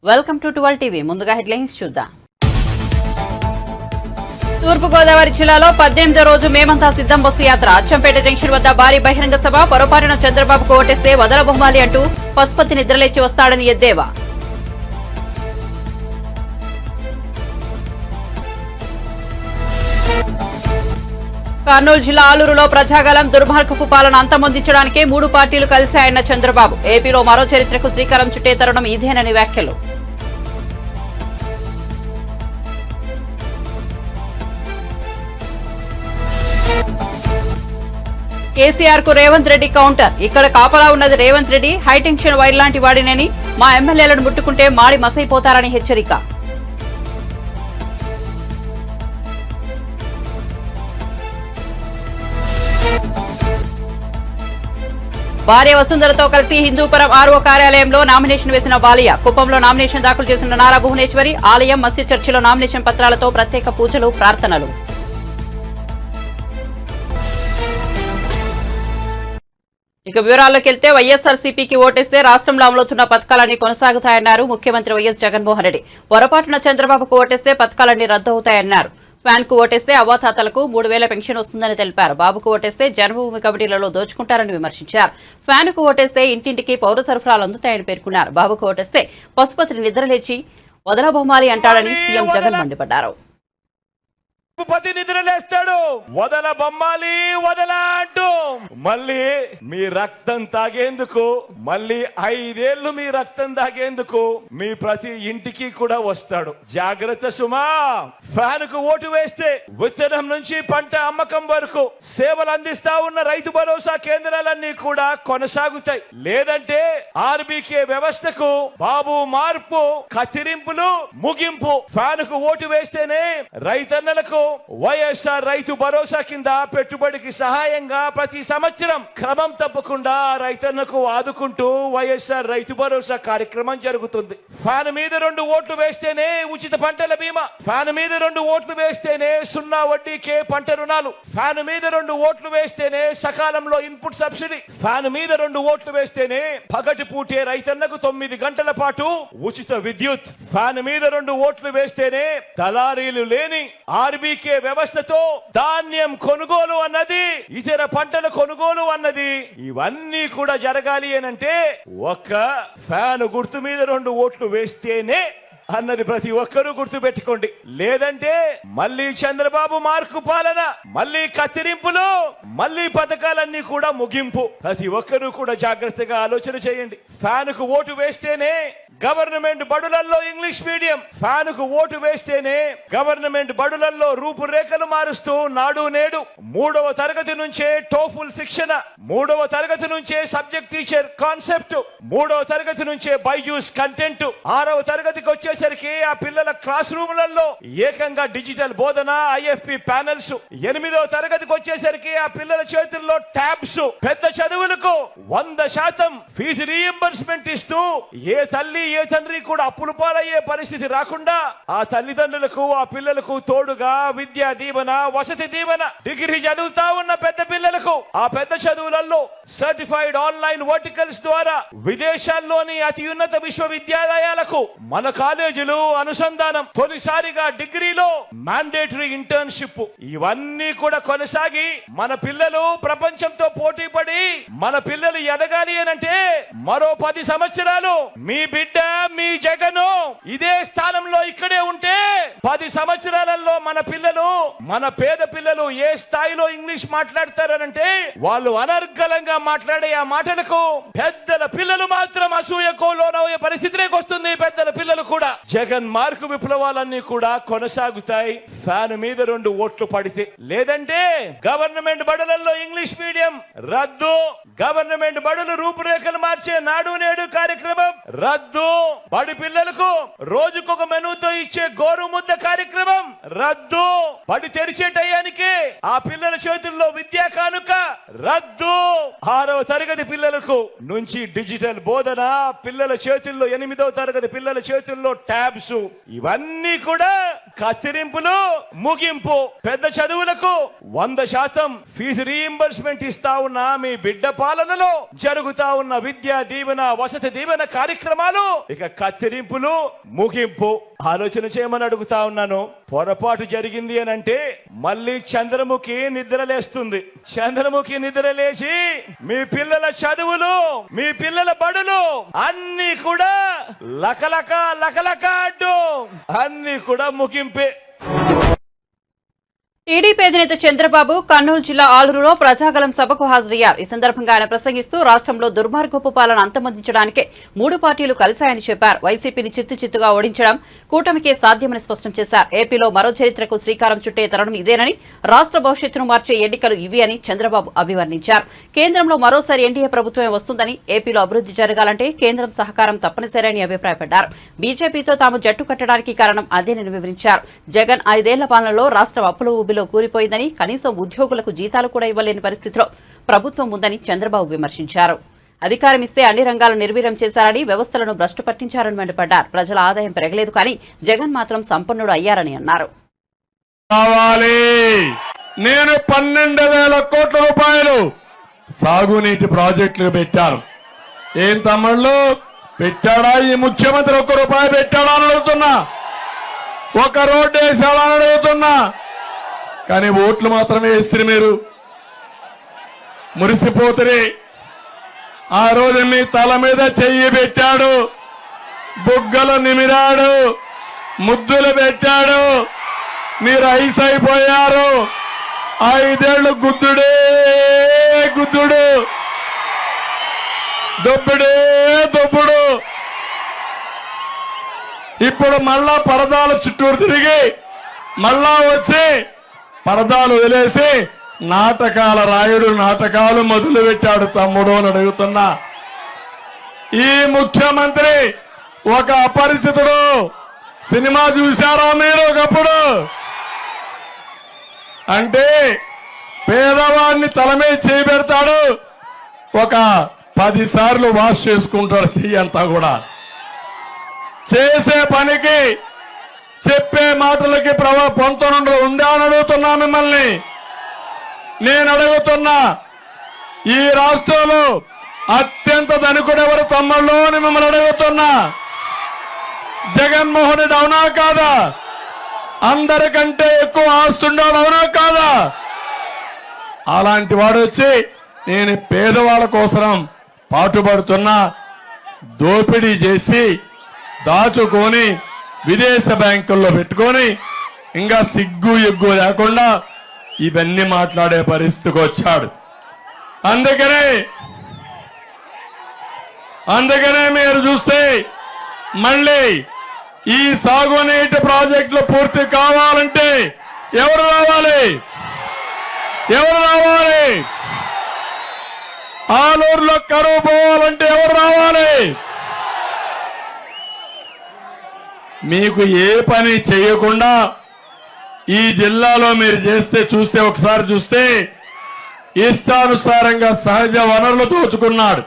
Welcome to 12 TV. ముందుగా headlines చూద్దాం. తూర్పుగోదావరి జిల్లాలో 18వ రోజు మేమంతా సిద్ధం బస్సు యాత్ర. అచ్చంపేట జంక్షన్ వద్ద భారీ బహిరంగ సభ. పొరపాటున చంద్రబాబుకు ఓటేస్తే వదలబొమ్మాలి అంటూ పశుపతి నిద్రలేచి వస్తాడని ఎద్దేవా. కర్నూలు జిల్లా ఆలూరులో ప్రజాగలం. దుర్మార్గపు పాలన అంతమొందించడానికే 3 పార్టీలు కలిశాయన్న చంద్రబాబు. ఏపీలో మరో చరిత్రకు శ్రీకారం చుట్టే తరుణం ఇదేనని వ్యాఖ్యలు. కేసీఆర్ కు రేవంత్ రెడ్డి కౌంటర్. ఇక్కడ కాపలా ఉన్నది రేవంత్ రెడ్డి. హైటెన్షన్ వైర్ లాంటి వాడినని, మా ఎమ్మెల్యేలను ముట్టుకుంటే మాడి మసైపోతారని హెచ్చరిక. భార్య వసుంధరతో కలిసి హిందూపురం ఆర్ఓ కార్యాలయంలో నామినేషన్ వేసిన బాలియా. కుప్పంలో నామినేషన్ దాఖలు చేసిన నారా భువనేశ్వరి. ఆలయం మస్జిద్ చర్చిలో నామినేషన్ పత్రాలతో ప్రత్యేక పూజలు, ప్రార్థనలు. ఇక వివరాల్లోకి వెళ్తే వైఎస్ఆర్సీపీకి ఓటేస్తే రాష్ట్రంలో అమలవుతున్న పథకాలన్నీ కొనసాగుతాయన్నారు ముఖ్యమంత్రి వైఎస్ జగన్మోహన్ రెడ్డి. పొరపాటున చంద్రబాబుకు ఓటేస్తే పథకాలన్నీ రద్దవుతాయన్నారు. ఫ్యాన్ కు ఓటేస్తే అవ్వాతాతలకు 3000 పెన్షన్ వస్తుందని తెలిపారు. బాబుకు ఓటేస్తే జన్మభూమి కమిటీలలో దోచుకుంటారని విమర్శించారు. ఫ్యాన్ కు ఓటేస్తే ఇంటింటికి పౌర సరఫరాలు అందుతాయని పేర్కొన్నారు. బాబుకు ఓటేస్తే పశుపతిని నిద్రలేచి వదలబొమ్మాలి అంటాడని సీఎం జగన్ మండిపడ్డారు. పశుపతి నిద్రలేస్తాడు, వదల బొమ్మాలి వదల అంటూ మళ్ళీ మీ రక్తం తాగేందుకు, మళ్ళీ 5 ఏళ్లు మీ రక్తం తాగేందుకు మీ ప్రతి ఇంటికి కూడా వస్తాడు. జాగ్రత్త సుమా. ఫ్యాన్ కు ఓటు వేస్తే విత్తనం నుంచి పంట అమ్మకం వరకు సేవలు అందిస్తా ఉన్న రైతు భరోసా కేంద్రాలన్నీ కూడా కొనసాగుతాయి. లేదంటే ఆర్బీకే వ్యవస్థకు బాబు మార్పు, కత్తిరింపులు, ముగింపు. ఫ్యాన్ కు ఓటు వేస్తేనే రైతన్నలకు వైఎస్ఆర్ రైతు భరోసా కింద పెట్టుబడికి సహాయంగా ప్రతి సంవత్సరం క్రమం తప్పకుండా రైతన్నకు ఆదుకుంటూ వైఎస్ఆర్ రైతు భరోసా కార్యక్రమం జరుగుతుంది. ఫ్యాన్ మీద 2 ఓట్లు వేస్తేనే ఉచిత పంటల బీమా. ఫ్యాన్ మీద 2 ఓట్లు వేస్తేనే 0 వడ్డీకే పంట రుణాలు. ఫ్యాన్ మీద 2 ఓట్లు వేస్తేనే సకాలంలో ఇన్పుట్ సబ్సిడీ. ఫ్యాన్ మీద 2 ఓట్లు వేస్తేనే పగటి పూటే రైతన్నకు 9 గంటల పాటు ఉచిత విద్యుత్. ఫ్యాన్ మీద 2 ఓట్లు వేస్తేనే దళారీలు లేని ఆర్బీకే వ్యవస్థతో ధాన్యం కొనుగోలు అన్నది, ఇతర పంటల కొనుగోలు అన్నది, ఇవన్నీ కూడా జరగాలి అనంటే ఒక్క ఫ్యాన్ గుర్తు మీద 2 ఓట్లు వేస్తేనే అన్నది ప్రతి ఒక్కరూ గుర్తు పెట్టుకోండి. లేదంటే మళ్ళీ చంద్రబాబు మార్కు పాలన, మళ్ళీ కత్తిరింపులు, మళ్ళీ పథకాలన్నీ కూడా ముగింపు. ప్రతి ఒక్కరూ కూడా జాగ్రత్తగా ఆలోచన చేయండి. ఫ్యాన్ కు ఓటు వేస్తేనే గవర్నమెంట్ బడులల్లో ఇంగ్లీష్ మీడియం. ఫ్యాన్ కు ఓటు వేస్తేనే గవర్నమెంట్ బడులల్లో రూపురేఖలు మారుస్తూ నాడు నేడు 3వ తరగతి నుంచే టోఫుల్ శిక్షణ, 3వ తరగతి నుంచే సబ్జెక్ట్ టీచర్ కాన్సెప్ట్, 3వ తరగతి నుంచే బైజూస్ కంటెంట్, 6వ తరగతికి వచ్చేసరికి ఆ పిల్లల క్లాస్ రూములలో ఏకంగా డిజిటల్ బోధన, ఐఎఫ్పి ప్యానెల్స్, 8వ తరగతికి వచ్చేసరికి ఆ పిల్లల చేతుల్లో ట్యాబ్స్. పెద్ద చదువులకు 100% ఫీజు రీయింబర్స్మెంట్ ఇస్తూ ఏ తల్లి ఏ తండ్రి కూడా అప్పులు పాలయ్యే పరిస్థితి రాకుండా ఆ తల్లిదండ్రులకు, ఆ పిల్లలకు తోడుగా విద్యా దీవెన, వసతి దీవెన. డిగ్రీ చదువుతా ఉన్న పెద్ద పిల్లలకు ఆ పెద్ద చదువులలో సర్టిఫైడ్ ఆన్లైన్ వర్టికల్స్ ద్వారా విదేశాల్లోని అత్యున్నత విశ్వవిద్యాలయాలకు మన కాలేజీలు అనుసంధానం. తొలిసారిగా డిగ్రీలో మ్యాండేటరీ ఇంటర్న్షిప్. ఇవన్నీ కూడా కొనసాగి మన పిల్లలు ప్రపంచంతో పోటీ పడి మన పిల్లలు ఎదగాలి అనంటే మరో 10 సంవత్సరాలు మీ బిడ్డ, మీ జగను ఇదే స్థానంలో ఇక్కడే ఉంటే 10 సంవత్సరాలలో మన పిల్లలు, మన పేద పిల్లలు ఏ స్థాయిలో ఇంగ్లీష్ మాట్లాడతారనంటే వాళ్ళు అనర్గళంగా మాట్లాడే ఆ మాటలకు పెద్దల పిల్లలు మాత్రం అసూయకు లోనయ్యే పరిస్థితిలోకి వస్తుంది. పెద్దల పిల్లలు కూడా. జగన్ మార్కు విప్లవాలన్నీ కూడా కొనసాగుతాయి ఫ్యాన్ మీద 2 ఓట్లు పడితే. లేదంటే గవర్నమెంట్ బడులలో ఇంగ్లీష్ మీడియం రద్దు, గవర్నమెంట్ బడులు రూపురేఖలు మార్చే నాడు నేడు కార్యక్రమం రద్దు, బడి పిల్లలకు రోజుకొక మెనూతో ఇచ్చే గోరు ముద్ద కార్యక్రమం రద్దు, బడి తెరిచే టయానికి ఆ పిల్లల చేతుల్లో విద్యా కానుక రద్దు, 6వ తరగతి పిల్లలకు నుంచి డిజిటల్ బోధన, పిల్లల చేతుల్లో 8వ తరగతి పిల్లల చేతుల్లో ట్యాబ్స్. ఇవన్నీ కూడా కత్తిరింపులు ముగింపు. పెద్ద చదువులకు 100% ఫీజు రీయింబర్స్మెంట్ ఇస్తా ఉన్న మీ బిడ్డ పాలనలో జరుగుతా ఉన్న విద్యా దీవెన, వసతి దీవెన కార్యక్రమాలు ఇక కత్తిరింపులు ముగింపు. ఆలోచన చేయమని అడుగుతా ఉన్నాను. పొరపాటు జరిగింది అని అంటే మళ్ళీ చంద్రముఖి నిద్రలేస్తుంది. చంద్రముఖి నిద్రలేసి మీ పిల్లల చదువులు, మీ పిల్లల బడులు అన్ని కూడా లకలక లకలక అడ్డు అన్ని కూడా ముగింపే. టీడీపీ అధినేత చంద్రబాబు కర్నూలు జిల్లా ఆలూరులో ప్రజాగలం సభకు హాజరయ్యారు. ఈ సందర్భంగా ఆయన ప్రసంగిస్తూ రాష్ట్రంలో దుర్మార్గపు పాలన అంతమొందించడానికే 3 పార్టీలు కలిశాయని చెప్పారు. వైసీపీని చిత్తుచిత్తుగా ఓడించడం కూటమికే సాధ్యమని స్పష్టం చేశారు. ఏపీలో మరో చరిత్రకు శ్రీకారం చుట్టే తరుణం ఇదేనని, రాష్ట్ర భవిష్యత్తును మార్చే ఎన్నికలు ఇవి అని చంద్రబాబు అభివర్ణించారు. కేంద్రంలో మరోసారి ఎన్డీఏ ప్రభుత్వమే వస్తుందని, ఏపీలో అభివృద్ధి జరగాలంటే కేంద్రం సహకారం తప్పనిసరి అని అభిప్రాయపడ్డారు. బీజేపీతో తాము జట్టు కట్టడానికి కారణం అదేనని వివరించారు. జగన్ 5 ఏళ్ల పాలనలో రాష్ట్రం అప్పుల ఊబిలో కూలిపోయిందని, కనీసం ఉద్యోగులకు జీతాలు కూడా ఇవ్వలేని పరిస్థితిలో ప్రభుత్వం ఉందని చంద్రబాబు విమర్శించారు. అధికారం ఇస్తే అన్ని రంగాలు నిర్వీర్యం చేశారని, వ్యవస్థలను భ్రష్టు పట్టించారని మండిపడ్డారు. ప్రజల ఆదాయం పెరగలేదు కానీ జగన్ మాత్రం సంపన్నుడు అయ్యారని అన్నారు. నేను 12,000 కోట్ల రూపాయలు సాగునీటి ప్రాజెక్టులు పెట్టాను. ఏం తమ్ముళ్ళు పెట్టాడా ఈ ముఖ్యమంత్రి? 1 రూపాయి పెట్టాడా అని అడుగుతున్నా. 1 రోడ్డు వేసాడా అని అడుగుతున్నా. కానీ ఓట్లు మాత్రమే వేస్తారు. మీరు మురిసిపోతురే. ఆ రోజు మీ తల మీద చెయ్యి పెట్టాడు, బుగ్గలు నిమిరాడు, ముద్దులు పెట్టాడు. మీరు ఐసైపోయారు. 5 ఏళ్లు గుద్దుడే గుద్దుడు, దొబ్బుడే దొబ్బుడు. ఇప్పుడు మళ్ళా పరదాల చుట్టూరు తిరిగి మళ్ళా వచ్చి పరదాలు వదిలేసి నాటకాల రాయుడు నాటకాలు మొదలు పెట్టాడు తమ్ముడు అని అడుగుతున్నా. ఈ ముఖ్యమంత్రి ఒక అపరిచితుడు. సినిమా చూశారా మీరు ఒకప్పుడు? అంటే పేదవాడిని తలమే చేయబెడతాడు, ఒక 10 సార్లు వాష్ చేసుకుంటాడు చెయ్యి అంతా కూడా. చేసే పనికి చెప్పే మాటలకి పొంతనుండ ఉందా అని అడుగుతున్నా మిమ్మల్ని. నేను అడుగుతున్నా, ఈ రాష్ట్రంలో అత్యంత ధనికుడు ఎవరు తమ్ముళ్ళు అని మిమ్మల్ని అడుగుతున్నా. జగన్మోహన్ రెడ్డి అవునా కాదా? అందరికంటే ఎక్కువ ఆస్తుండాడు అవునా కాదా? అలాంటి వాడు వచ్చి నేను పేదవాళ్ళ కోసం పాటుపడుతున్నా, దోపిడీ చేసి దాచుకొని విదేశ బ్యాంకుల్లో పెట్టుకొని ఇంకా సిగ్గు ఎగ్గు లేకుండా ఇవన్నీ మాట్లాడే పరిస్థితికి వచ్చాడు. అందుకనే మీరు చూస్తే మళ్ళీ ఈ సాగునీటి ప్రాజెక్టులు పూర్తి కావాలంటే ఎవరు రావాలి? ఆలూరులో కరువు పోవాలంటే ఎవరు రావాలి? మీకు ఏ పని చేయకుండా ఈ జిల్లాలో మీరు చూస్తే ఒకసారి చూస్తే ఇష్టానుసారంగా సహజ వనరులు దోచుకున్నాడు,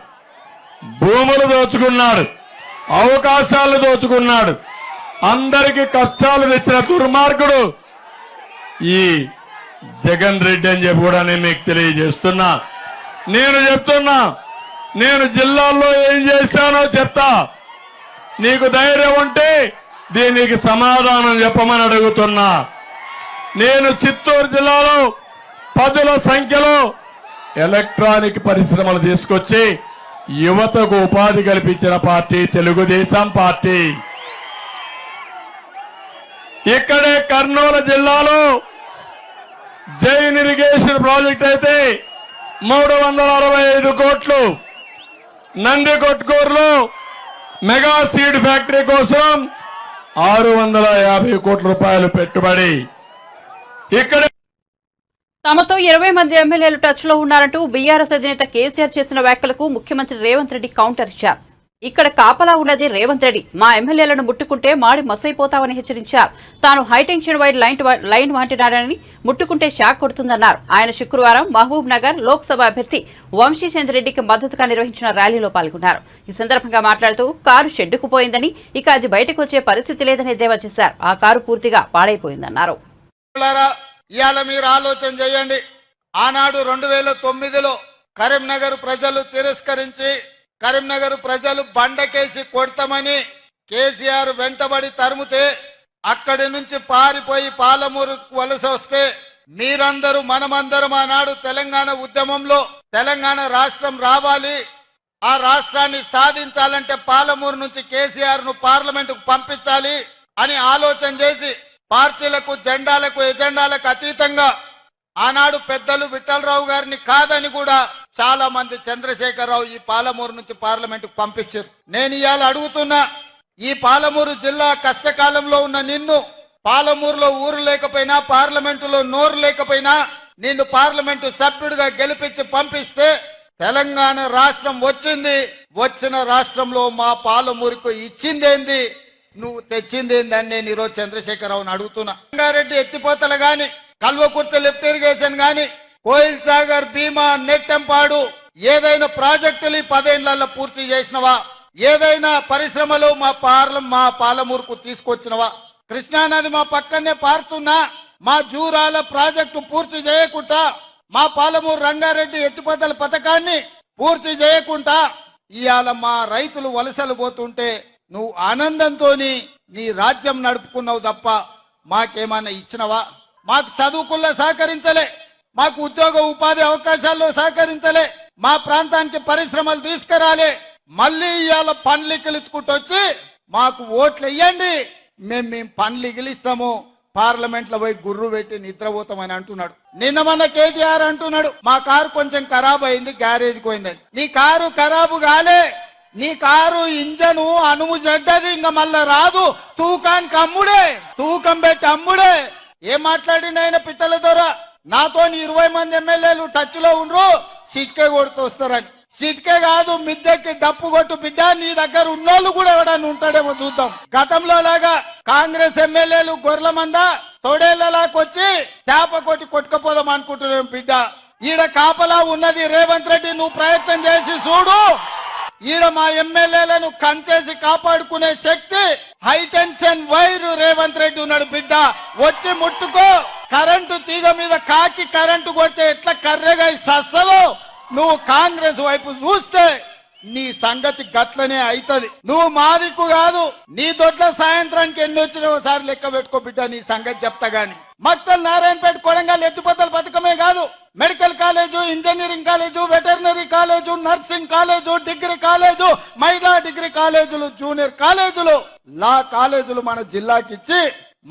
భూములు దోచుకున్నాడు, అవకాశాలు దోచుకున్నాడు. అందరికి కష్టాలు తెచ్చిన దుర్మార్గుడు ఈ జగన్ రెడ్డి అని చెప్పి కూడా నేను మీకు తెలియజేస్తున్నా. నేను చెప్తున్నా, నేను జిల్లాల్లో ఏం చేశానో చెప్తా. నీకు ధైర్యం ఉంటే దీనికి సమాధానం చెప్పమని అడుగుతున్నా. నేను చిత్తూరు జిల్లాలో 10ల సంఖ్యలో ఎలక్ట్రానిక్ పరిశ్రమలు తీసుకొచ్చి యువతకు ఉపాధి కల్పించిన పార్టీ తెలుగుదేశం పార్టీ. ఇక్కడే కర్నూలు జిల్లాలో జైన్ ఇరిగేషన్ ప్రాజెక్ట్ అయితే 365 కోట్లు, నందికొట్కూరులో మెగా సీడ్ ఫ్యాక్టరీ కోసం 650 కోట్ల రూపాయలు పెట్టుబడి. ఇక్కడ తమతో 20 మంది ఎమ్మెల్యేలు టచ్ లో ఉన్నారంటూ బీఆర్ఎస్ అధినేత కేసీఆర్ చేసిన వ్యాఖ్యలకు ముఖ్యమంత్రి రేవంత్ రెడ్డి కౌంటర్ ఇచ్చారు. ఇక్కడ కాపలా ఉన్నది రేవంత్ రెడ్డి. మా ఎమ్మెల్యేలను ముట్టుకుంటే మాడి మసైపోతామని హెచ్చరించారు. తాను హైటెన్షన్ వైర్ లైన్ వాంటినాడని, ముట్టుకుంటే షాక్ కొడుతుందన్నారు. ఆయన శుక్రవారం మహబూబ్ నగర్ లోక్సభ అభ్యర్థి వంశీచంద్రెడ్డికి మద్దతుగా నిర్వహించిన ర్యాలీలో పాల్గొన్నారు. ఈ సందర్భంగా మాట్లాడుతూ కారు షెడ్డుకుపోయిందని, ఇక అది బయటకు వచ్చే పరిస్థితి లేదని ఎద్దేవా చేశారు. ఆ కారు పూర్తిగా పాడైపోయిందన్నారు. ఇవాళ మీరు ఆలోచన చేయండి. ఆనాడు 2009లో కరీంనగర్ ప్రజలు తిరస్కరించి, కరీంనగర్ ప్రజలు బండకేసి కొడతామని కేసీఆర్ వెంటబడి తరుముతే, అక్కడి నుంచి పారిపోయి పాలమూరు వలస వస్తే, మీరందరూ మనమందరం ఆనాడు తెలంగాణ ఉద్యమంలో తెలంగాణ రాష్ట్రం రావాలి, ఆ రాష్ట్రాన్ని సాధించాలంటే పాలమూరు నుంచి కేసీఆర్ ను పార్లమెంటుకు పంపించాలి అని ఆలోచన చేసి, పార్టీలకు జెండాలకు ఎజెండాలకు అతీతంగా ఆనాడు పెద్దలు విఠలరావు గారిని కాదని కూడా చాలా మంది చంద్రశేఖరరావు ఈ పాలమూరు నుంచి పార్లమెంటుకు పంపించారు. నేను ఇవాళ అడుగుతున్నా, ఈ పాలమూరు జిల్లా కష్టకాలంలో ఉన్న నిన్ను, పాలమూరులో ఊరు లేకపోయినా పార్లమెంటులో నోరు లేకపోయినా నిన్ను పార్లమెంటు సభ్యుడిగా గెలిపించి పంపిస్తే తెలంగాణ రాష్ట్రం వచ్చింది. వచ్చిన రాష్ట్రంలో మా పాలమూరుకు ఇచ్చిందేంది, నువ్వు తెచ్చిందేందని నేను ఈరోజు చంద్రశేఖరరావుని అడుగుతున్నా. రంగారెడ్డి ఎత్తిపోతలు గాని, కల్వకుర్తి లిఫ్ట్ ఇరిగేషన్ గాని, కోయిల్ సాగర్, భీమా, నెట్టెంపాడు ఏదైనా ప్రాజెక్టులు 10 ఏళ్లలో పూర్తి చేసినవా? ఏదైనా పరిశ్రమలు మా పాలమూరుకు తీసుకొచ్చినవా? కృష్ణానది మా పక్కనే పారుతున్నా మా జూరాల ప్రాజెక్టు పూర్తి చేయకుండా, మా పాలమూరు రంగారెడ్డి ఎత్తిపోతల పథకాన్ని పూర్తి చేయకుండా ఇవాళ మా రైతులు వలసలు పోతుంటే నువ్వు ఆనందంతో నీ రాజ్యం నడుపుకున్నావు తప్ప మాకేమన్నా ఇచ్చినవా? మాకు చదువుకుల్లో సహకరించలే, మాకు ఉద్యోగ ఉపాధి అవకాశాల్లో సహకరించలే, మా ప్రాంతానికి పరిశ్రమలు తీసుకురాలే. మళ్ళీ ఇవాళ పనులు ఇగిలించుకుంటూ వచ్చి మాకు ఓట్లు ఇవ్వండి, మేము పనులు ఇగిలిస్తాము, పార్లమెంట్ లో పోయి గుర్రు పెట్టి నిద్రపోతామని అంటున్నాడు. నిన్న మన కేటీఆర్ అంటున్నాడు, మా కారు కొంచెం ఖరాబ్ అయింది, గ్యారేజ్ పోయిందని. నీ కారు ఖరాబు కాలే, నీ కారు ఇంజను అనుము చెడ్డది, ఇంకా మళ్ళా రాదు, తూకానికి అమ్ముడే, తూకం పెట్టి అమ్ముడే. ఏం మాట్లాడింది ఆయన పిట్టల ద్వారా? నాతో 20 మంది ఎమ్మెల్యేలు టచ్ లో ఉండ్రు, సిట్కే కొడుతూ వస్తారని. సిట్కే కాదు, మిద్దెకి డప్పు కొట్టు బిడ్డ, నీ దగ్గర ఉన్నోళ్ళు కూడా ఎవడన్నా ఉంటాడేమో చూద్దాం. గతంలో లాగా కాంగ్రెస్ ఎమ్మెల్యేలు గొర్రెల మంద తోడేళ్లలాకొచ్చి చేప కొట్టి కొట్టుకపోదాం అనుకుంటున్నాం బిడ్డ. ఈడ కాపలా ఉన్నది రేవంత్ రెడ్డి, నువ్వు ప్రయత్నం చేసి చూడు. ఈడ మా ఎమ్మెల్యేలను కంచేసి కాపాడుకునే శక్తి హైటెన్షన్ వైర్ రేవంత్ రెడ్డి ఉన్నాడు బిడ్డ. వచ్చి ముట్టుకో. కరెంటు తీగ మీద కాకి కరెంటు కొడితే ఎట్లా కర్రెగా సస్తలో, నువ్వు కాంగ్రెస్ వైపు చూస్తే నీ సంగతి గట్లనే అవుతుంది. నువ్వు మాదిక్కు కాదు, నీ దొడ్ల సాయంత్రానికి ఎన్ని వచ్చినా ఒకసారి లెక్క పెట్టుకో బిడ్డ, నీ సంగతి చెప్తా గాని. మక్తల్ నారాయణపేట కొడంగల్ ఎత్తిపోతల పథకమే కాదు, medical college, engineering college, veterinary college, nursing college, degree college, మహిళా డిగ్రీ కాలేజీలు, జూనియర్ కాలేజీలు, లా కాలేజీలు మన జిల్లాకి ఇచ్చి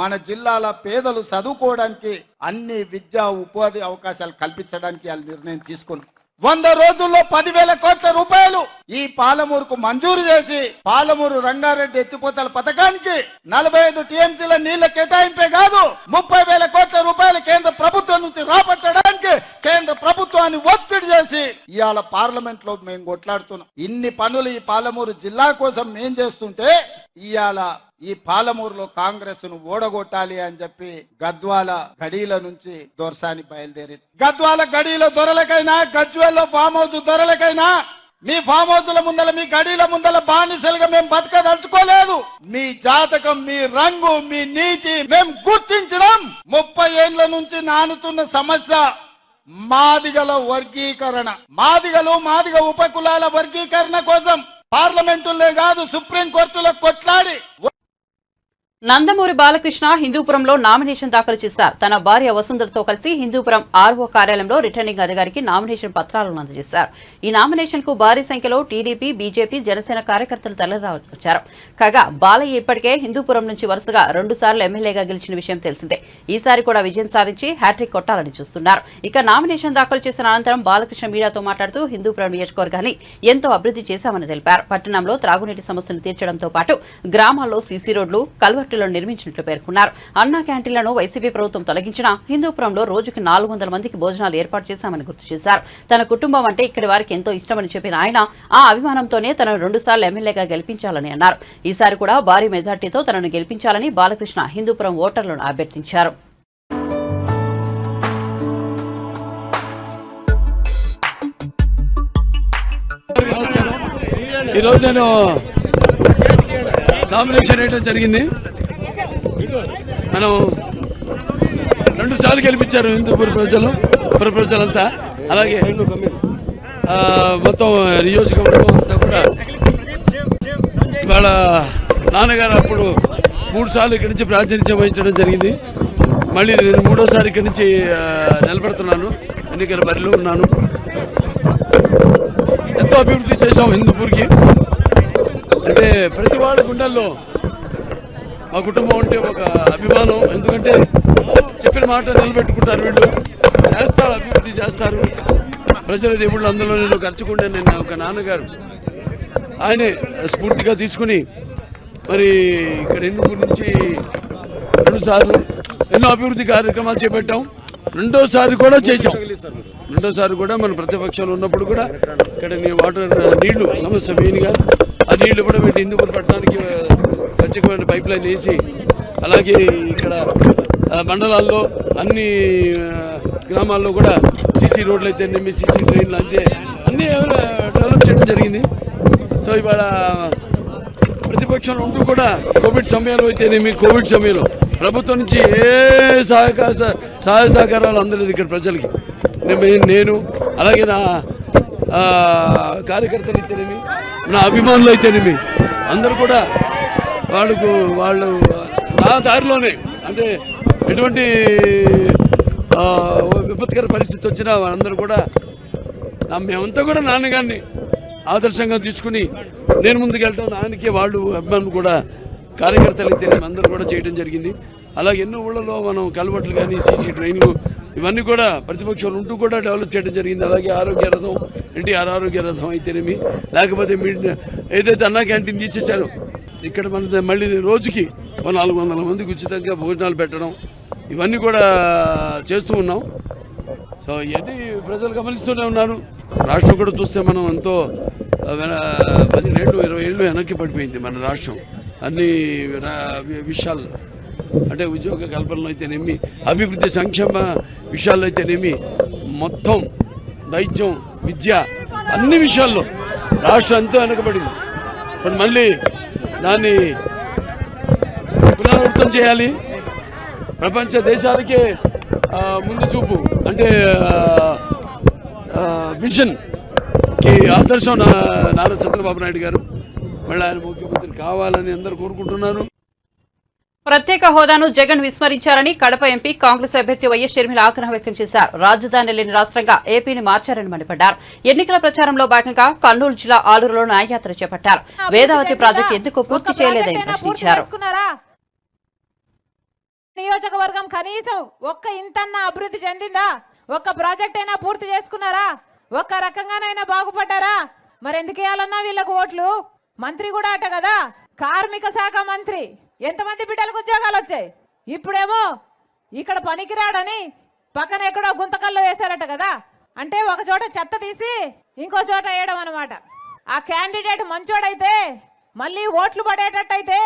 మన జిల్లాల పేదలు చదువుకోవడానికి అన్ని విద్యా ఉపాధి అవకాశాలు కల్పించడానికి వాళ్ళు నిర్ణయం తీసుకున్నారు. 100 రోజుల్లో 10,000 కోట్ల రూపాయలు ఈ పాలమూరుకు మంజూరు చేసి, పాలమూరు రంగారెడ్డి ఎత్తిపోతల పథకానికి 45 టీఎంసీల నీళ్ల కేటాయింపే కాదు, 30,000 కోట్ల రూపాయలు కేంద్ర ప్రభుత్వం నుంచి రాబట్టడానికి కేంద్ర ప్రభుత్వాన్ని ఒత్తిడి చేసి ఇవాళ పార్లమెంట్ లో మేము కొట్లాడుతున్నాం. ఇన్ని పనులు ఈ పాలమూరు జిల్లా కోసం మేం చేస్తుంటే ఇవాళ ఈ పాలమూరులో కాంగ్రెస్ ను ఓడగొట్టాలి అని చెప్పి గద్వాల గడీల నుంచి దొరసాని బయలుదేరింది. గద్వాల గడీల దొరలకైనా, గజ్వేల్లో ఫామ్ హౌస్ దొరలకైనా, మీ ఫామ్ హౌస్ల ముందల, మీ గడీల ముందల బానిసలుగా మేము బతకదలుచుకోలేదు. మీ జాతకం, మీ రంగు, మీ నీతి మేము గుర్తించడం. 30 ఏళ్ల నుంచి నానుతున్న సమస్య మాదిగల వర్గీకరణ. మాదిగ ఉపకులాల వర్గీకరణ కోసం పార్లమెంటులే కాదు సుప్రీంకోర్టులో కొట్లాడి నందమూరి బాలకృష్ణ హిందూపురంలో నామినేషన్ దాఖలు చేశారు. తన భార్య వసుంధరతో కలిసి హిందూపురం ఆర్ఓ కార్యాలయంలో రిటర్నింగ్ అధికారికి నామినేషన్ పత్రాలను అందజేశారు. ఈ నామినేషన్ కు భారీ సంఖ్యలో టీడీపీ, బీజేపీ, జనసేన కార్యకర్తలు తరలిరావచ్చారు. కాగా బాలయ్య ఇప్పటికే హిందూపురం నుంచి వరుసగా 2 సార్లు ఎమ్మెల్యేగా గెలిచిన విషయం తెలిసిందే. ఈసారి కూడా విజయం సాధించి హ్యాట్రిక్ కొట్టాలని చూస్తున్నారు. ఇక నామినేషన్ దాఖలు చేసిన అనంతరం బాలకృష్ణ మీడియాతో మాట్లాడుతూ హిందూపురం నియోజకవర్గాన్ని ఎంతో అభివృద్ధి చేశామని తెలిపారు. పట్టణంలో త్రాగునీటి సమస్యను తీర్చడంతో పాటు గ్రామాల్లో సీసీ రోడ్లు, కల్వర్టు ప్రాజెక్టులను నిర్మించినట్లు పేర్కొన్నారు. అన్నా క్యాంటీన్లను వైసీపీ ప్రభుత్వం తొలగించినా హిందూపురంలో రోజుకి 400 మందికి భోజనాలు ఏర్పాటు చేశామని గుర్తు చేశారు. తన కుటుంబం అంటే ఇక్కడి వారికి ఎంతో ఇష్టమని చెప్పిన ఆయన ఆ అభిమానంతోనే తనను 2 సార్లు ఎమ్మెల్యేగా గెలిపించాలని అన్నారు. ఈసారి కూడా భారీ మెజార్టీతో తనను గెలిపించాలని బాలకృష్ణ హిందూపురం ఓటర్లను అభ్యర్థించారు. ఈరోజు నేను నామినేషన్ వేయడం జరిగింది. మనం 2 సార్లు గెలిపించారు హిందూపూర్ ప్రజలంతా. అలాగే మొత్తం నియోజకవర్గం అంతా కూడా ఇవాళ నాన్నగారు అప్పుడు 3 సార్లు ఇక్కడి నుంచి ప్రాతినిధ్యం వహించడం జరిగింది. మళ్ళీ నేను 3వ సారి ఇక్కడి నుంచి నిలబడుతున్నాను, ఎన్నికల బరిలో ఉన్నాను. ఎంతో అభివృద్ధి చేశాం హిందూపూర్కి. అంటే ప్రతి వాళ్ళ గుండెల్లో మా కుటుంబం అంటే ఒక అభిమానం. ఎందుకంటే చెప్పిన మాట నిలబెట్టుకుంటారు వీళ్ళు, చేస్తారు, అభివృద్ధి చేస్తారు. ప్రజల దేవుళ్ళు అందులో నేను ఖర్చుకుంటే నేను ఒక నాన్నగారు ఆయనే స్ఫూర్తిగా తీసుకుని మరి ఇక్కడ హిందూపూర్ నుంచి 2 సార్లు ఎన్నో అభివృద్ధి కార్యక్రమాలు చేపట్టాం. 2వ సారి కూడా చేశాం. 2వ సారి కూడా మన ప్రతిపక్షంలో ఉన్నప్పుడు కూడా ఇక్కడ నీళ్లు సమస్య మెయిన్గా ఆ నీళ్లు కూడా పెట్టి హిందూపూర్ పట్టణానికి ప్రత్యేకమైన పైప్ లైన్ వేసి, అలాగే ఇక్కడ మండలాల్లో అన్ని గ్రామాల్లో కూడా సీసీ రోడ్లు అయితే సీసీ ట్రైన్లు అయితే అన్నీ డెవలప్ చేయడం జరిగింది. సో ఇవాళ ప్రతిపక్షంలో ఉంటూ కూడా కోవిడ్ సమయంలో అయితేనేమి, కోవిడ్ సమయంలో ప్రభుత్వం నుంచి ఏ సహాయ సహకారాలు అందలేదు ఇక్కడ ప్రజలకి. నేను అలాగే నా కార్యకర్తలు అయితేనేమి, నా అభిమానులు అయితేనేమి అందరూ కూడా వాళ్ళు నా దారిలోనే, అంటే ఎటువంటి విపత్కర పరిస్థితి వచ్చినా వాళ్ళందరూ కూడా మేమంతా కూడా నాన్నగారిని ఆదర్శంగా తీసుకుని నేను ముందుకెళ్ళటం, నాన్నకి వాళ్ళు అభిమానులు కూడా కార్యకర్తలు అయితేనేమి అందరూ కూడా చేయడం జరిగింది. అలాగే ఎన్నో ఊళ్ళలో మనం కలవట్లు కానీ సీసీ ట్రైన్లు ఇవన్నీ కూడా ప్రతిపక్షాలు ఉంటూ కూడా డెవలప్ చేయడం జరిగింది. అలాగే ఆరోగ్య రథం, ఎన్టీఆర్ ఆరోగ్య రథం అయితేనేమి, లేకపోతే ఏదైతే అన్నా క్యాంటీన్ తీసేశారో ఇక్కడ మన మళ్ళీ రోజుకి 400 మందికి ఉచితంగా భోజనాలు పెట్టడం, ఇవన్నీ కూడా చేస్తూ ఉన్నాం. సో ఇవన్నీ ప్రజలు గమనిస్తూనే ఉన్నారు. రాష్ట్రం కూడా చూస్తే మనం ఎంతో 10 ఏళ్ళు 20 ఏళ్ళు వెనక్కి పడిపోయింది మన రాష్ట్రం అన్ని విషయాల్లో. అంటే ఉద్యోగ కల్పనలో అయితేనేమి, అభివృద్ధి సంక్షేమ విషయాల్లో అయితేనేమి, మొత్తం వైద్యం, విద్య అన్ని విషయాల్లో రాష్ట్రం ఎంతో వెనకబడింది. ఇప్పుడు మళ్ళీ దాన్ని పునరావృతం చేయాలి. ప్రపంచ దేశాలకే ముందు చూపు, అంటే విజన్కి ఆదర్శం నారా చంద్రబాబు నాయుడు గారు. మళ్ళీ ఆయన ముఖ్యమంత్రి కావాలని అందరూ కోరుకుంటున్నారు. ప్రత్యేక హోదాను జగన్ విస్మరించారని కడప ఎంపీ కాంగ్రెస్ అభ్యర్థి వైఎస్ షర్మిల ఆగ్రహం వ్యక్తం చేశారు. రాజధాని లేని రాష్ట్రంగా ఏపీని మార్చారని మండిపడ్డారు. ఎన్నికల ప్రచారంలో భాగంగా కర్నూలు జిల్లా ఆలూరులో న్యాయయాత్ర చేపట్టారు. వేదావతి ప్రాజెక్టు ఎందుకు పూర్తి చేయలేదని ప్రశ్నించారు. నియోజకవర్గం కనీసం ఒక్క ఇంతన్నా అభివృద్ధి చెందిందా? ఒక్క ప్రాజెక్ట్ అయినా పూర్తి చేసుకున్నారా? ఒక్క రకంగానైనా బాగుపడ్డారా? మరి ఎందుకు వేయాలన్నా వీళ్ళకు ఓట్లు? మంత్రి కూడా అట కదా, కార్మిక శాఖ మంత్రి. ఎంతమంది బిడ్డలకు ఉద్యోగాలు వచ్చాయి? ఇప్పుడేమో ఇక్కడ పనికిరాడని పక్కన ఎక్కడో గుంతకల్లో వేశారట కదా. అంటే ఒక చోట చెత్త తీసి ఇంకో చోట వేయడం అనమాట. ఆ క్యాండిడేట్ మంచోడైతే మళ్ళీ ఓట్లు పడేటట్టయితే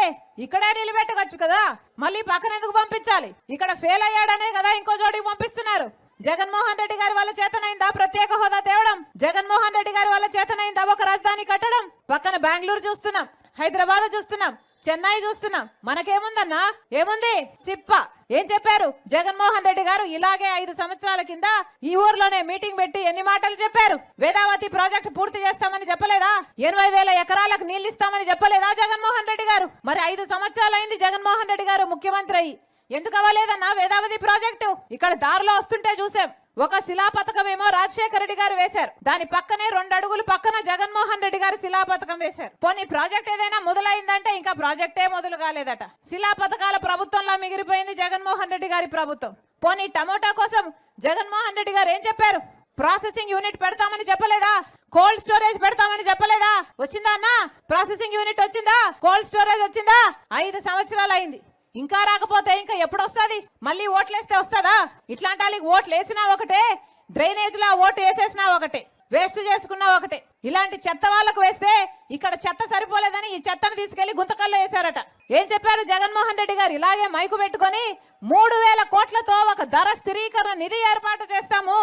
ఇక్కడే నిలబెట్టవచ్చు కదా, మళ్ళీ పక్కన ఎందుకు పంపించాలి? ఇక్కడ ఫెయిల్ అయ్యాడనే కదా ఇంకో చోటికి పంపిస్తున్నారు. జగన్మోహన్ రెడ్డి గారి వల్ల చేతనైందా ప్రత్యేక హోదా తేవడం? జగన్మోహన్ రెడ్డి గారి వల్ల చేతనైందా ఒక రాజధాని కట్టడం? పక్కన బెంగళూరు చూస్తున్నాం, హైదరాబాద్ చూస్తున్నాం, చెన్నై చూస్తున్నాం. మనకేముందన్నా? ఏముంది? చిప్ప. ఏం చెప్పారు జగన్మోహన్ రెడ్డి గారు? ఇలాగే 5 సంవత్సరాల కింద ఈ ఊర్లోనే మీటింగ్ పెట్టి ఎన్ని మాటలు చెప్పారు? వేదావతి ప్రాజెక్టు పూర్తి చేస్తామని చెప్పలేదా? 80,000 ఎకరాలకు నీళ్లు ఇస్తామని చెప్పలేదా జగన్మోహన్ రెడ్డి గారు? మరి 5 సంవత్సరాలు అయింది జగన్మోహన్ రెడ్డి గారు ముఖ్యమంత్రి అయ్యి. ఎందుకు అవ్వలేదన్నా వేదావతి ప్రాజెక్టు? ఇక్కడ దారిలో వస్తుంటే చూసాం. ఒక శిలా పథకం ఏమో రాజశేఖర రెడ్డి గారు వేశారు, దాని పక్కనే 2 అడుగులు పక్కన జగన్మోహన్ రెడ్డి గారు శిలా పథకం వేశారు. పోనీ ప్రాజెక్ట్ ఏదైనా మొదలైందంటే ఇంకా ప్రాజెక్టే మొదలు కాలేదట. శిలా పథకాల ప్రభుత్వంలో మిగిలిపోయింది జగన్మోహన్ రెడ్డి గారి ప్రభుత్వం. పోనీ టమోటా కోసం జగన్మోహన్ రెడ్డి గారు ఏం చెప్పారు? ప్రాసెసింగ్ యూనిట్ పెడతామని చెప్పలేదా? కోల్డ్ స్టోరేజ్ పెడతామని చెప్పలేదా? వచ్చిందా అన్న? ప్రాసెసింగ్ యూనిట్ వచ్చిందా? కోల్డ్ స్టోరేజ్ వచ్చిందా? 5 సంవత్సరాలు అయింది. ఇంకా రాకపోతే ఇంకా ఎప్పుడు వస్తుంది? మళ్ళీ ఓట్లేస్తే వస్తుందా? ఇట్లాంటి వాళ్ళకి ఓట్లు వేసినా ఒకటే, డ్రైనేజ్ లో ఓటు వేసేసినా ఒకటే, వేస్ట్ చేసుకున్నా ఒకటే. ఇలాంటి చెత్త వాళ్ళకు వేస్తే ఇక్కడ చెత్త సరిపోలేదని ఈ చెత్తను తీసుకెళ్లి గుంతకల్లో వేశారట. ఏం చెప్పారు జగన్మోహన్ రెడ్డి గారు? ఇలాగే మైకు పెట్టుకొని 3000 కోట్లతో ఒక ధర స్థిరీకరణ నిధి ఏర్పాటు చేస్తాము,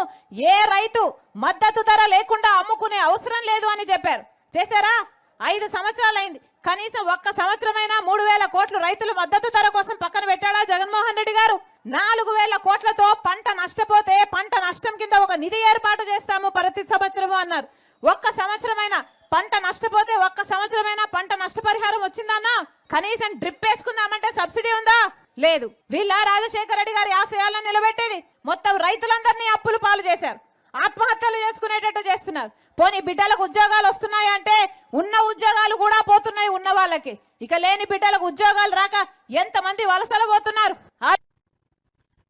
ఏ రైతు మద్దతు ధర లేకుండా అమ్ముకునే అవసరం లేదు అని చెప్పారు. చేశారా? 5 సంవత్సరాలైంది. కనీసం ఒక్క సంవత్సరమైనా 3000 కోట్లు రైతుల మద్దతు ధర కోసం పక్కన పెట్టాడా జగన్మోహన్ రెడ్డి గారు? 4000 కోట్లతో పంట నష్టపోతే పంట నష్టం కింద ఒక నిధి ఏర్పాటు చేస్తాము ప్రతి సంవత్సరము అన్నారు. ఒక్క సంవత్సరమైనా పంట నష్టపోతే ఒక్క సంవత్సరమైనా పంట నష్టపరిహారం వచ్చిందన్నా? కనీసం డ్రిప్ వేసుకుందామంటే సబ్సిడీ ఉందా? లేదు. వీళ్ళ రాజశేఖర రెడ్డి గారి ఆశయాలను నిలబెట్టేది మొత్తం రైతులందరినీ అప్పులు పాలు చేశారు, ఆత్మహత్యలు చేసుకునేటట్టు చేస్తున్నారు. పోనీ బిడ్డలకు ఉద్యోగాలు వస్తున్నాయి అంటే ఉన్న ఉద్యోగాలు కూడా పోతున్నాయి ఉన్న వాళ్ళకి. ఇక లేని బిడ్డలకు ఉద్యోగాలు రాక ఎంతమంది వలసలు పోతున్నారు.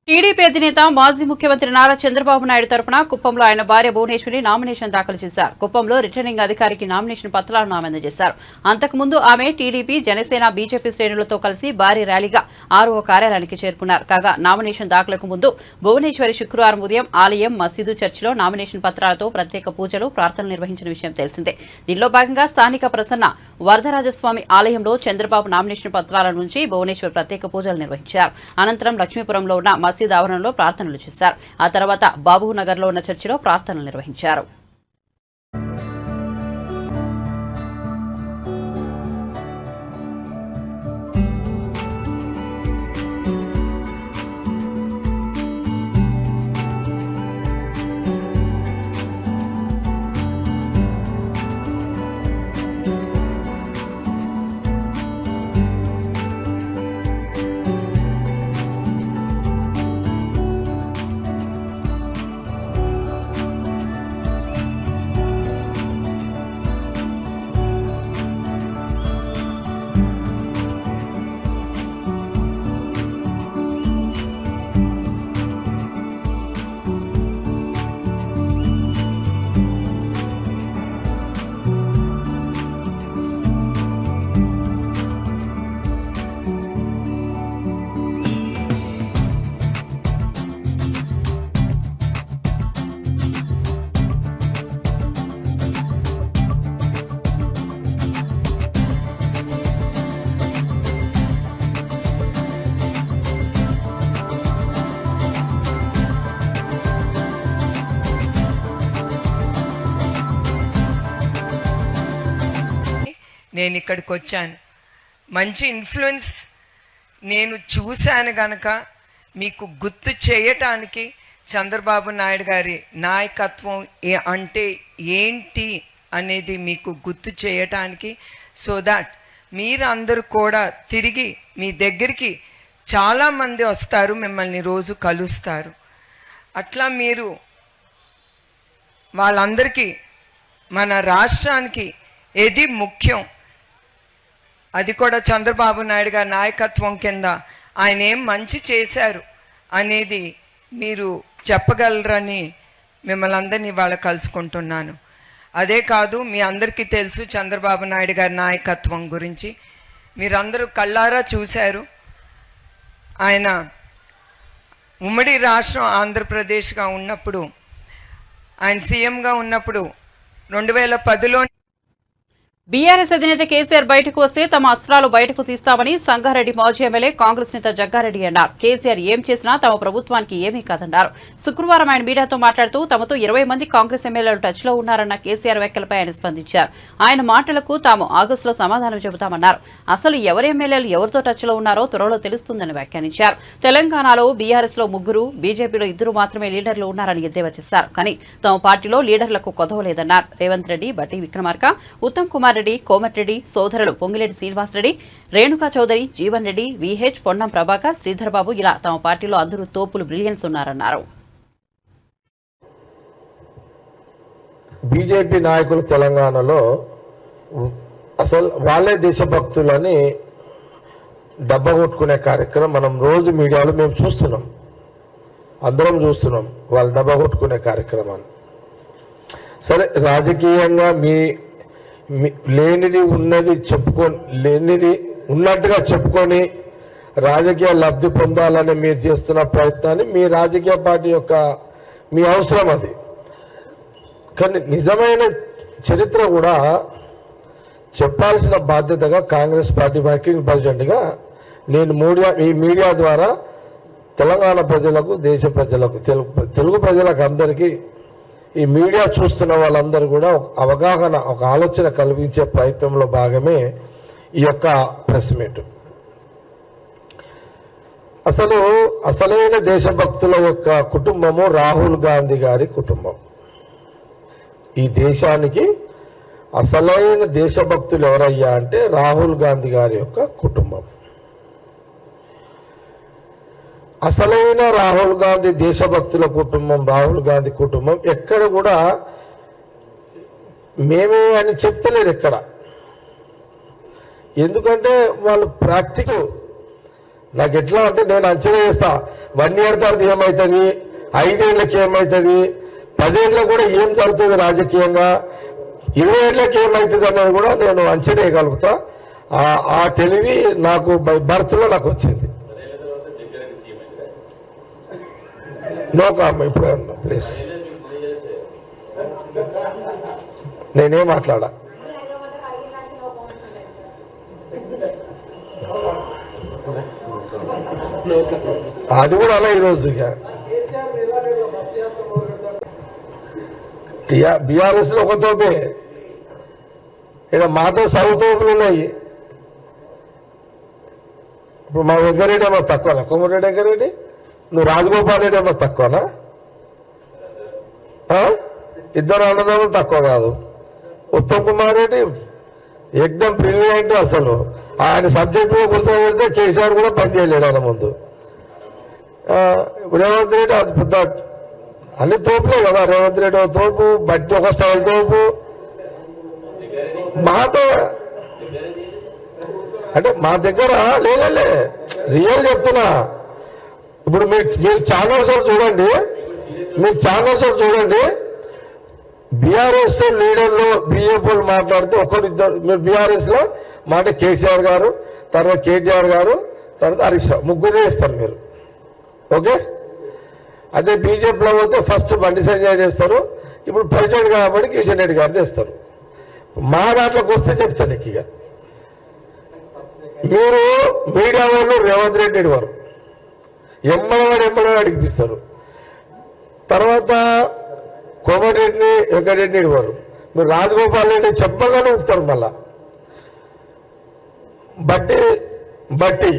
టీడీపీ అధినేత మాజీ ముఖ్యమంత్రి నారా చంద్రబాబు నాయుడు తరపున కుప్పంలో ఆయన భార్య భువనేశ్వరి నామినేషన్ దాఖలు చేశారు. కుప్పంలో రిటర్నింగ్ అధికారికి నామినేషన్ పత్రాలను ఆమె అందజేశారు. అంతకుముందు ఆమె టీడీపీ, జనసేన, బీజేపీ శ్రేణులతో కలిసి భారీ ర్యాలీగా ఆర్ఓ కార్యాలయానికి చేరుకున్నారు. కాగా నామినేషన్ దాఖలకు ముందు భువనేశ్వరి శుక్రవారం ఉదయం ఆలయం, మసీదు, చర్చిలో నామినేషన్ పత్రాలతో ప్రత్యేక పూజలు, ప్రార్థనలు నిర్వహించిన విషయం తెలిసిందే. దీనిలో భాగంగా స్థానిక ప్రసన్న వరదరాజస్వామి ఆలయంలో చంద్రబాబు నామినేషన్ పత్రాల నుంచి భువనేశ్వర్ ప్రత్యేక పూజలు నిర్వహించారు. అనంతరం లక్ష్మీపురంలో ఉన్న మసీద్ ఆవరణలో ప్రార్థనలు చేశారు. ఆ తర్వాత బాబునగర్ లో ఉన్న చర్చిలో ప్రార్థనలు నిర్వహించారు. నేను ఇక్కడికి వచ్చాను, మంచి ఇన్ఫ్లుయెన్స్ నేను చూశాను గనక మీకు గుర్తు చేయటానికి చంద్రబాబు నాయుడు గారి నాయకత్వం అంటే ఏంటి అనేది మీకు గుర్తు చేయటానికి, సో దాట్ మీరందరూ కూడా తిరిగి మీ దగ్గరికి చాలామంది వస్తారు, మిమ్మల్ని రోజు కలుస్తారు. అట్లా మీరు వాళ్ళందరికీ మన రాష్ట్రానికి ఏది ముఖ్యం అది కూడా చంద్రబాబు నాయుడు గారి నాయకత్వం కింద ఆయన ఏం మంచి చేశారు అనేది మీరు చెప్పగలరని మిమ్మల్ని అందరినీ ఇవాళ కలుసుకుంటున్నాను. అదే కాదు, మీ అందరికీ తెలుసు చంద్రబాబు నాయుడు గారి నాయకత్వం గురించి. మీరందరూ కళ్ళారా చూశారు. ఆయన ఉమ్మడి రాష్ట్రం ఆంధ్రప్రదేశ్గా ఉన్నప్పుడు, ఆయన సీఎంగా ఉన్నప్పుడు 2010లో బీఆర్ఎస్ అధినేత కేసీఆర్ బయటకు వస్తే తమ అస్త్రాలు బయటకు తీస్తామని సంగారెడ్డి మాజీ ఎమ్మెల్యే కాంగ్రెస్ నేత జగ్గారెడ్డి అన్నారు. కేసీఆర్ ఏం చేసినా తమ ప్రభుత్వానికి ఏమీ కాదన్నారు. శుక్రవారం ఆయన మీడియాతో మాట్లాడుతూ తమతో 20 మంది కాంగ్రెస్ ఎమ్మెల్యేలు టచ్ లో ఉన్నారన్న కేసీఆర్ వ్యాఖ్యలపై ఆయన స్పందించారు. ఆయన మాటలకు తాము ఆగస్టులో సమాధానం చెబుతామన్నారు. అసలు ఎవరి ఎమ్మెల్యేలు ఎవరితో టచ్ లో ఉన్నారో త్వరలో తెలుస్తుందని వ్యాఖ్యానించారు. తెలంగాణలో బీఆర్ఎస్ లో 3, బీజేపీలో 2 మాత్రమే లీడర్లు ఉన్నారని ఎద్దేవా చేశారు. కానీ తమ పార్టీలో లీడర్లకు కొదవలేదన్నారు. రేవంత్ రెడ్డి, బట్టి విక్రమార్క, ఉత్తమ్ కుమార్ రెడ్డి, కోమటిరెడ్డి, సోదరులు పొంగిరెడ్డి శ్రీనివాసరెడ్డి, రేణుకా చౌదరి, జీవన్ రెడ్డి, విహెచ్, పొన్నం ప్రభాకర్, శ్రీధర్బాబు ఇలా తమ పార్టీలో అందరూ తోపులు బ్రిలియన్స్ ఉన్నారన్నారు. బీజేపీ నాయకులు తెలంగాణలో అసలు వాళ్ళే దేశభక్తులని డబ్బా కొట్టుకునే కార్యక్రమం మనం రోజు మీడియాలో మేము చూస్తున్నాం, అందరం చూస్తున్నాం వాళ్ళు డబ్బా కొట్టుకునే కార్యక్రమాన్ని. సరే, రాజకీయంగా లేనిది ఉన్నది చెప్పుకొని, లేనిది ఉన్నట్టుగా చెప్పుకొని రాజకీయ లబ్ధి పొందాలని మీరు చేస్తున్న ప్రయత్నాన్ని మీ రాజకీయ పార్టీ యొక్క మీ అవసరం అది. కానీ నిజమైన చరిత్ర కూడా చెప్పాల్సిన బాధ్యతగా కాంగ్రెస్ పార్టీ వర్కింగ్ ప్రెసిడెంట్గా నేను ఈ మీడియా ద్వారా తెలంగాణ ప్రజలకు, దేశ ప్రజలకు, తెలుగు ప్రజలకు అందరికీ ఈ మీడియా చూస్తున్న వాళ్ళందరూ కూడా ఒక అవగాహన, ఒక ఆలోచన కల్పించే ప్రయత్నంలో భాగమే ఈ యొక్క ప్రెస్ మీట్. అసలైన దేశభక్తుల యొక్క కుటుంబము రాహుల్ గాంధీ గారి కుటుంబం. ఈ దేశానికి అసలైన దేశభక్తులు ఎవరయ్యా అంటే రాహుల్ గాంధీ గారి యొక్క కుటుంబం. అసలైన రాహుల్ గాంధీ దేశభక్తుల కుటుంబం, రాహుల్ గాంధీ కుటుంబం ఎక్కడ కూడా మేమే అని చెప్తలేదు ఎక్కడ. ఎందుకంటే వాళ్ళు ప్రాక్టికల్. నాకు ఎట్లా అంటే నేను అంచనా వేస్తా 1 year తర్వాత ఏమవుతుంది, 5 ఏళ్ళకి ఏమవుతుంది, 10 ఏళ్ళకి కూడా ఏం జరుగుతుంది రాజకీయంగా, 20 ఏళ్ళకి ఏమవుతుంది అనేది కూడా నేను అంచనా వేయగలుగుతా. ఆ తెలివి నాకు బై బర్త్లో నాకు వచ్చింది. నో కామ్ ఇప్పుడు ప్లీజ్, నేనేం మాట్లాడా. అది కూడా అలా ఈరోజు బీఆర్ఎస్ లో ఒక తోపే, ఇక్కడ మాతో సర్వ తోపులు ఉన్నాయి. ఇప్పుడు మా వెంకరెడ్డి ఏమో తక్కువనా, కొమ్మరెడ్డి వెంకరెడ్డి, నువ్వు రాజగోపాల్ రెడ్డి ఏమో తక్కువనా? ఇద్దరు అన్నదమ్ములు తక్కువ కాదు. ఉత్తమ్ కుమార్ రెడ్డి ఎక్దమ్ బ్రిలియంట్. అసలు ఆయన సబ్జెక్టులో కూర్చోబెడితే కేసీఆర్ కూడా పనిచేయలేడు ఆయన ముందు. రేవంత్ రెడ్డి అది పెద్ద అన్ని తోపులే కదా. రేవంత్ రెడ్డి ఒక తోపు, బట్టి ఒక స్టైల్ తోపు. మాతో అంటే మా దగ్గర లేదండి, రియల్ చెప్తున్నా. ఇప్పుడు మీరు ఛానల్స్ చూడండి, బీఆర్ఎస్ లీడర్లు బీజేపీ వాళ్ళు మాట్లాడితే ఒకరిద్దరు, మీరు బీఆర్ఎస్ లో మాట కేసీఆర్ గారు, తర్వాత కేటీఆర్ గారు, తర్వాత హరీష్ రావు, ముగ్గురే ఇస్తారు మీరు. ఓకే, అదే బీజేపీలో పోతే ఫస్ట్ బండి సంజయ్ చేస్తారు, ఇప్పుడు ప్రెసిడెంట్ కాబట్టి కిషన్ రెడ్డి గారు చేస్తారు. మా దాంట్లోకి వస్తే చెప్తాను నీకు. ఇక మీరు మీడియా వాళ్ళు రేవంత్ రెడ్డి వారు ఎమ్మడవాడు అడిగిపిస్తారు. తర్వాత కోమటిరెడ్డిని వెంకటరెడ్డి వారు, మీరు రాజగోపాల్ రెడ్డి చెప్పగానే ఉంటారు. మళ్ళా బట్టి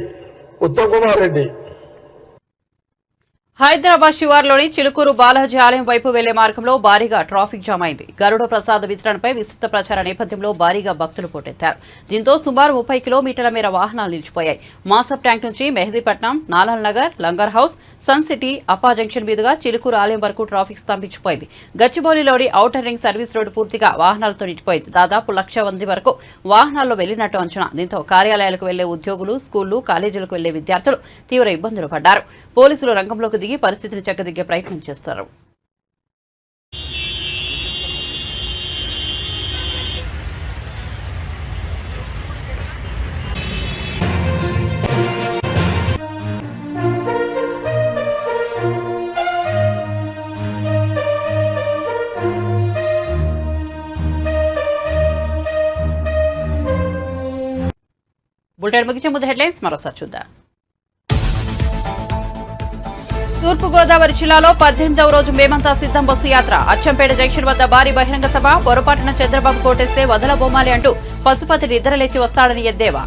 ఉత్తమ్ కుమార్ రెడ్డి. హైదరాబాద్ శివార్లోని చిలుకూరు బాలాజీ ఆలయం వైపు వెళ్లే మార్గంలో భారీగా ట్రాఫిక్ జామ్ అయింది. గరుడ ప్రసాద వితరణపై విస్తృత ప్రచార నేపథ్యంలో భారీగా భక్తులు పోటెత్తారు. దీంతో సుమారు 30 కిలోమీటర్ల మేర వాహనాలు నిలిచిపోయాయి. మాసప్ ట్యాంక్ నుంచి Mehdipatnam, Nanal Nagar, Langar House, Sun City, Appa junction మీదుగా చిలుకూరు ఆలయం వరకు ట్రాఫిక్ స్తంభించిపోయింది. గచ్చిబౌలిలోని ఔటర్ రింగ్ సర్వీస్ రోడ్డు పూర్తిగా వాహనాలతో నిండిపోయింది. దాదాపు 1,00,000 మంది వరకు వాహనాల్లో వెళ్లినట్టు అంచనా. దీంతో కార్యాలయాలకు వెళ్లే ఉద్యోగులు, స్కూళ్లు, కాలేజీలకు వెళ్లే విద్యార్థులు తీవ్ర ఇబ్బందులు పడ్డారు. పోలీసులు రంగంలోకి దిగి పరిస్థితిని చక్కదిద్దే ప్రయత్నం చేస్తారు. బులెటిన్ ముగించే ముందు హెడ్లైన్స్ మరోసారి చూద్దాం. తూర్పుగోదావరి జిల్లాలో 18వ రోజు మేమంతా సిద్ధం బస్సు యాత్ర. అచ్చంపేట జంక్షన్ వద్ద భారీ బహిరంగ సభ. పొరపాటున చంద్రబాబు కోటేస్తే వదలబొమ్మాలి అంటూ పశుపతి నిద్రలేచి వస్తాడని ఎద్దేవా.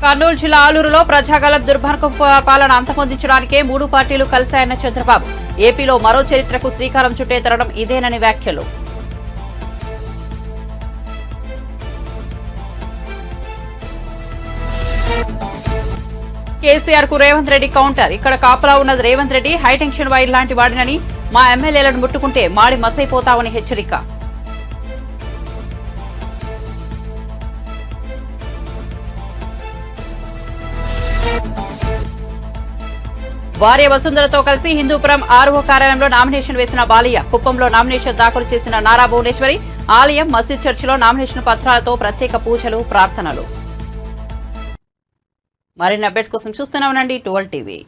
కర్నూలు జిల్లా ఆలూరులో ప్రజాగలం దుర్మార్గ పాలన అంతమొందించడానికే 3 పార్టీలు కలిశాయన్న చంద్రబాబు. ఏపీలో మరో చరిత్రకు శ్రీకారం చుట్టే తరుణం ఇదేనని వ్యాఖ్యలు. కేసీఆర్ కు రేవంత్ రెడ్డి కౌంటర్. ఇక్కడ కాపలా ఉన్నది రేవంత్ రెడ్డి, హైటెన్షన్ వైర్ లాంటి వాడినని, మా ఎమ్మెల్యేలను ముట్టుకుంటే మాడి మసైపోతామని హెచ్చరిక. భార్య వసుంధరతో కలిసి హిందూపురం ఆర్ఓ కార్యాలయంలో నామినేషన్ వేసిన బాలయ్య, కుప్పంలో నామినేషన్ దాఖలు చేసిన నారా భువనేశ్వరి, ఆలయం మసీద్ చర్చిలో నామినేషన్ పత్రాలతో ప్రత్యేక పూజలు, ప్రార్థనలు. మరిన్ని అప్డేట్స్ కోసం చూస్తూనే ఉండండి 12 టీవీ.